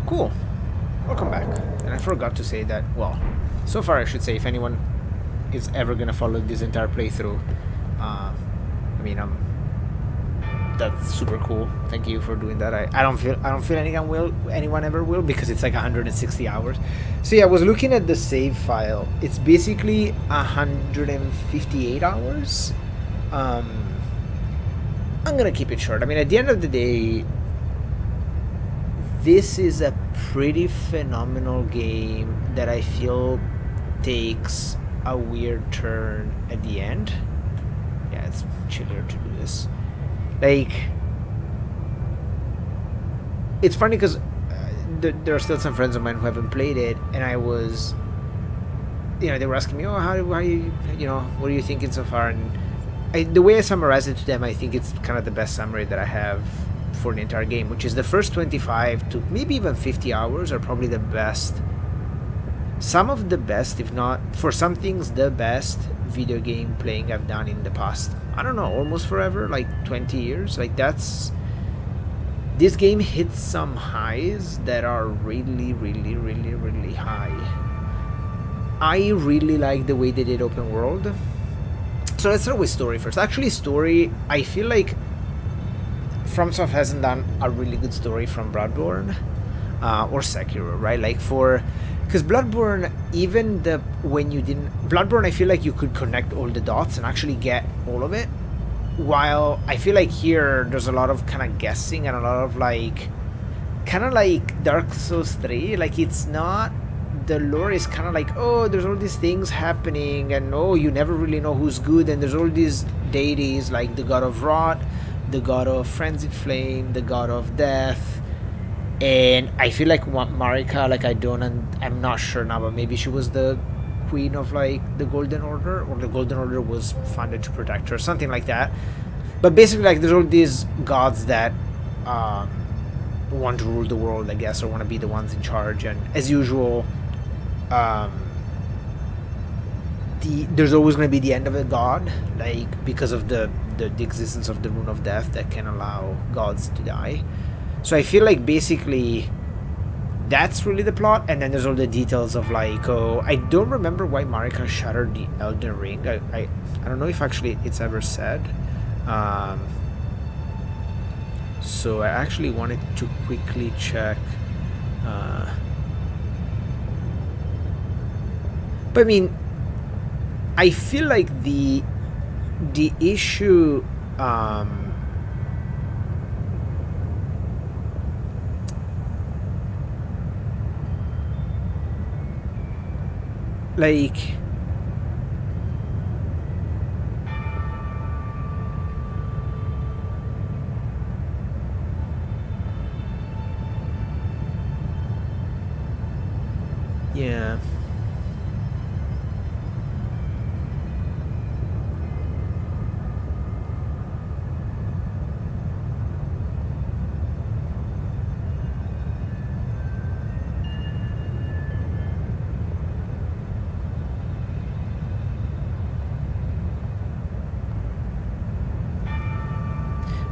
Cool. Welcome back. And I forgot to say that, well, so far I should say, if anyone is ever gonna follow this entire playthrough, I mean, that's super cool. Thank you for doing that. I don't feel anyone ever will, because it's like 160 hours. So yeah, I was looking at the save file. It's basically 158 hours. I'm gonna keep it short. I mean, at the end of the day, this is a pretty phenomenal game that I feel takes a weird turn at the end. Yeah, it's chiller to do this. Like, it's funny because there are still some friends of mine who haven't played it, and I was, they were asking me, oh, how you, what are you thinking so far? And the way I summarize it to them, I think it's kind of the best summary that I have for the entire game, which is the first 25 to maybe even 50 hours are probably the best, some of the best, if not for some things the best video game playing I've done in the past, I don't know, almost forever, like 20 years. Like, this game hits some highs that are really, really, really, really high. I really like the way they did open world. So let's start with story first. Actually, story, I feel like FromSoft hasn't done a really good story from Bloodborne or Sekiro, right? Like, because Bloodborne, Bloodborne, I feel like you could connect all the dots and actually get all of it, while I feel like here there's a lot of kind of guessing and a lot of kind of like Dark Souls 3. Like, it's not, the lore is kind of like, oh, there's all these things happening, and oh, you never really know who's good, and there's all these deities like the god of rot, the god of frenzied flame, the god of death. And I feel like Marika, like, I'm not sure now, but maybe she was the queen of like the Golden Order, or the Golden Order was founded to protect her, something like that. But basically, like, there's all these gods that want to rule the world, I guess, or want to be the ones in charge. And as usual, there's always going to be the end of a god, like, because of the existence of the rune of death that can allow gods to die. So I feel like basically that's really the plot, and then there's all the details of like, oh, I don't remember why Marika shattered the Elden Ring. I don't know if actually it's ever said. So I actually wanted to quickly check. But I mean, I feel like the issue, like, yeah.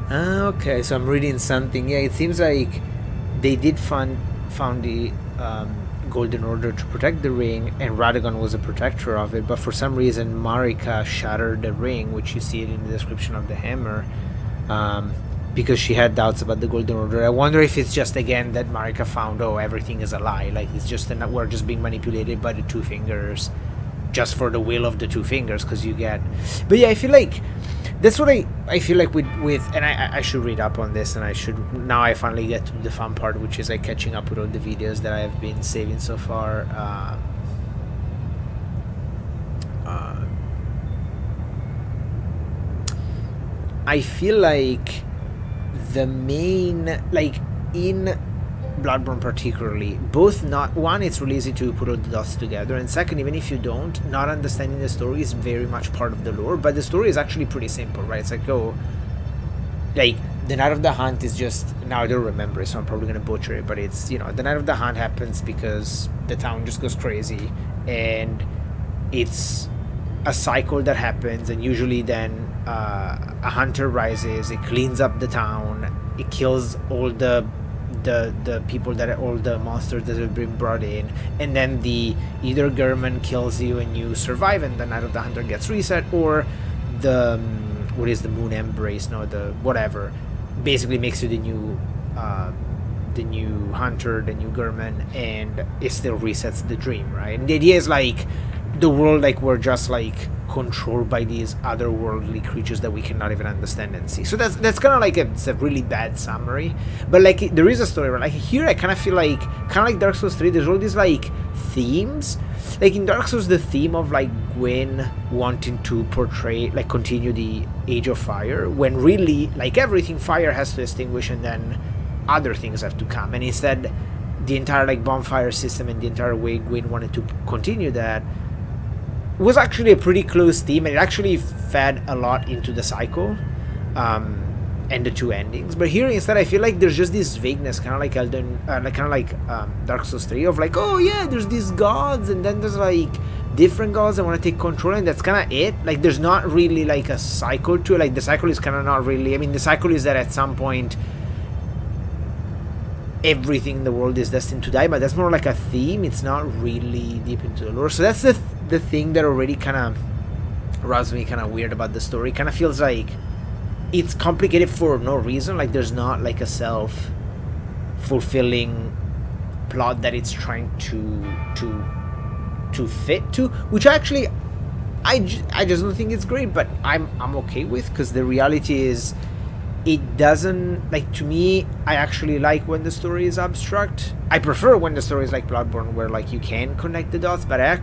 Okay, so I'm reading something. Yeah, it seems like they did found the Golden Order to protect the ring, and Radagon was a protector of it. But for some reason, Marika shattered the ring, which you see it in the description of the hammer, because she had doubts about the Golden Order. I wonder if it's just, again, that Marika found, oh, everything is a lie. Like, it's just we're just being manipulated by the two fingers, just for the will of the two fingers, because you get. But yeah, I feel like that's what I feel like with and I should read up on this, and I finally get to the fun part, which is like catching up with all the videos that I have been saving so far. I feel like the main, like, in Bloodborne particularly, both, not one, it's really easy to put all the dots together, and second, even if you don't, not understanding the story is very much part of the lore. But the story is actually pretty simple, right? It's like, oh, like, the Night of the Hunt is just, now I don't remember it, so I'm probably gonna butcher it, but it's, the Night of the Hunt happens because the town just goes crazy, and it's a cycle that happens, and usually then a hunter rises, it cleans up the town, it kills all the the people that all the monsters that have been brought in, and then the either German kills you and you survive, and the Night of the Hunter gets reset, or the what is the Moon Embrace? No, the whatever, basically makes you the new hunter, the new German, and it still resets the dream, right? And the idea is like the world, like we're just like controlled by these otherworldly creatures that we cannot even understand and see. So that's kind of like it's a really bad summary, but like there is a story. Right? Like here, I kind of feel like Dark Souls 3. There's all these like themes. Like in Dark Souls, the theme of like Gwyn wanting to portray, like continue the Age of Fire, when really like everything fire has to extinguish and then other things have to come, and instead the entire like bonfire system and the entire way Gwyn wanted to continue that was actually a pretty close theme, and it actually fed a lot into the cycle and the two endings. But here instead, I feel like there's just this vagueness, kind of like Elden, Dark Souls 3, of like, oh yeah, there's these gods, and then there's like different gods that want to take control, and that's kind of it. Like there's not really like a cycle to it. Like the cycle is kind of not really. I mean, the cycle is that at some point everything in the world is destined to die, but that's more like a theme. It's not really deep into the lore. So that's the thing that already kind of rubs me kind of weird about the story. Kind of feels like it's complicated for no reason. Like there's not like a self-fulfilling plot that it's trying to fit to, which actually I just don't think it's great, but I'm okay with, because the reality is it doesn't, like, to me, I actually like when the story is abstract. I prefer when the story is like Bloodborne, where like you can connect the dots, but I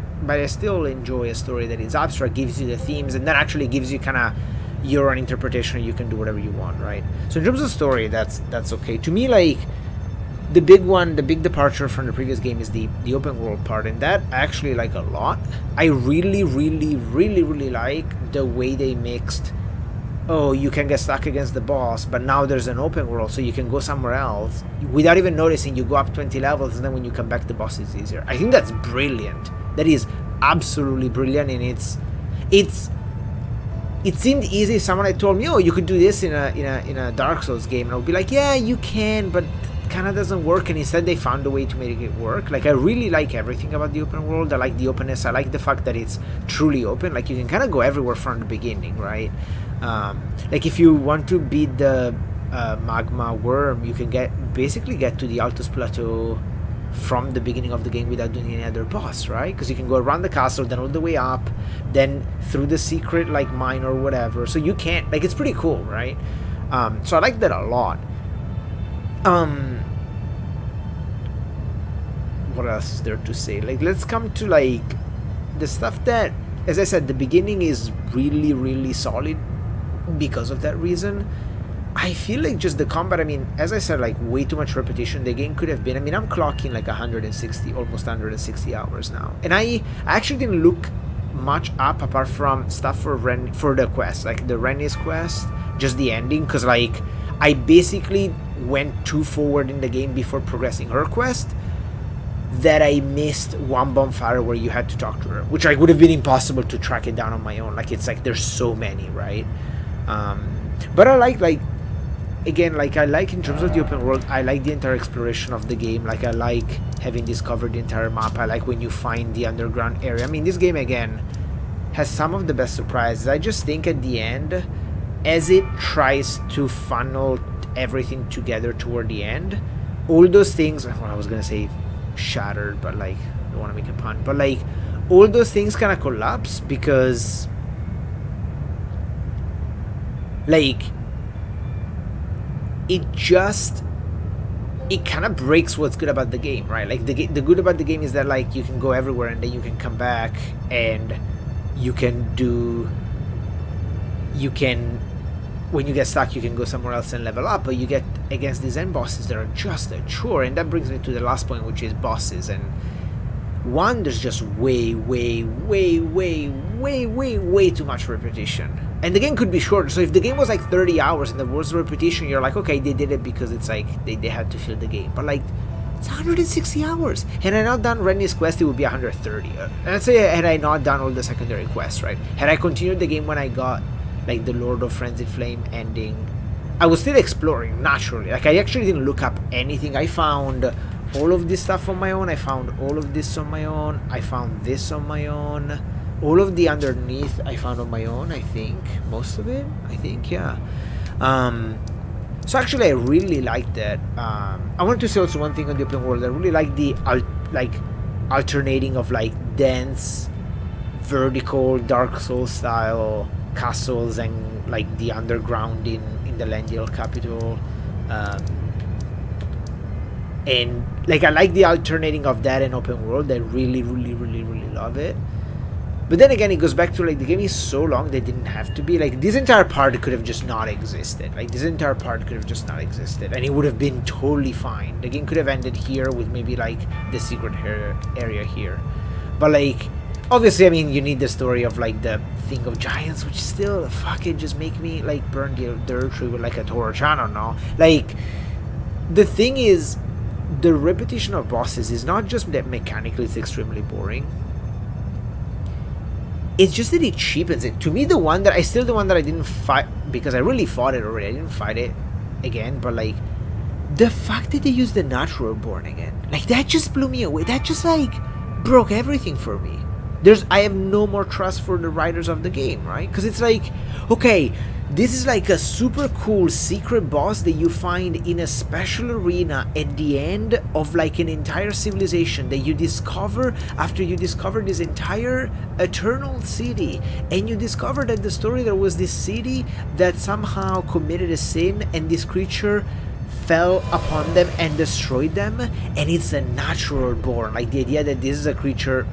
still enjoy a story that is abstract, gives you the themes, and then actually gives you kind of your own interpretation, and you can do whatever you want, right? So in terms of story, that's okay. To me, like, the big departure from the previous game is the open world part, and that I actually like a lot. I really, really, really, really like the way they mixed, oh, you can get stuck against the boss, but now there's an open world, so you can go somewhere else without even noticing. You go up 20 levels, and then when you come back, the boss is easier. I think that's brilliant. That is absolutely brilliant, and it seemed easy. Someone had told me, oh, you could do this in a Dark Souls game, and I would be like, yeah, you can, but it kind of doesn't work. And instead, they found a way to make it work. Like, I really like everything about the open world. I like the openness. I like the fact that it's truly open. Like, you can kind of go everywhere from the beginning, right? Like if you want to beat the magma worm, you can basically get to the Altus Plateau from the beginning of the game without doing any other boss, right? Because you can go around the castle, then all the way up, then through the secret like mine or whatever. So you can't, like, it's pretty cool, right? So I like that a lot. What else is there to say? Like, let's come to like the stuff that, as I said, the beginning is really, really solid. Because of that reason, I feel like just the combat, I mean, as I said, like way too much repetition. The game could have been, I mean, I'm clocking like 160, almost 160 hours now, and I actually didn't look much up apart from stuff for the quest, like the Rennie's quest, just the ending, because like I basically went too forward in the game before progressing her quest that I missed one bonfire where you had to talk to her, which like would have been impossible to track it down on my own. Like, it's like there's so many, right? But I like again, like I like in terms of the open world, I like the entire exploration of the game. Like, I like having discovered the entire map. I like when you find the underground area. I mean, this game again has some of the best surprises. I just think at the end, as it tries to funnel everything together toward the end, all those things, well, I was gonna say shattered, but like, I don't want to make a pun, but like all those things kind of collapse, because like it kind of breaks what's good about the game, right? Like the good about the game is that like you can go everywhere, and then you can come back, and you can when you get stuck, you can go somewhere else and level up. But you get against these end bosses that are just a chore, and that brings me to the last point, which is bosses. And one, there's just way too much repetition. And the game could be shorter. So if the game was like 30 hours and there was repetition, you're like, okay, they did it because it's like they had to fill the game. But like, it's 160 hours. Had I not done Rennie's quest, it would be 130. Let's say had I not done all the secondary quests, right? Had I continued the game when I got like the Lord of Frenzied Flame ending, I was still exploring naturally. Like, I actually didn't look up anything. I found all of this stuff on my own. I found all of this on my own. I found this on my own. All of the underneath I found on my own, I think. Most of it, I think, yeah. So actually, I really liked that. I wanted to say also one thing on the open world. I really like the alternating of like dense, vertical, Dark Souls style castles and like the underground in the Lendiel capital. And like I like the alternating of that and open world. I really, really, really, really love it. But then again, it goes back to like the game is so long they didn't have to be. Like this entire part could have just not existed. Like this entire part could have just not existed, and it would have been totally fine. The game could have ended here with maybe like the secret area here. But like, obviously, I mean, you need the story of like the thing of giants, which still fucking just make me like burn the dirt tree with like a torch. I don't know. Like the thing is, the repetition of bosses is not just that mechanically it's extremely boring. It's just that it cheapens it. To me, the one that I didn't fight because I really fought it already. I didn't fight it again, but like the fact that they used the natural born again, like that just blew me away. That just like broke everything for me. I have no more trust for the writers of the game, right? Because it's like, okay, this is like a super cool secret boss that you find in a special arena at the end of like an entire civilization that you discover after you discover this entire eternal city, and you discover that the story there was this city that somehow committed a sin and this creature fell upon them and destroyed them, and it's a natural born. Like the idea that this is a creature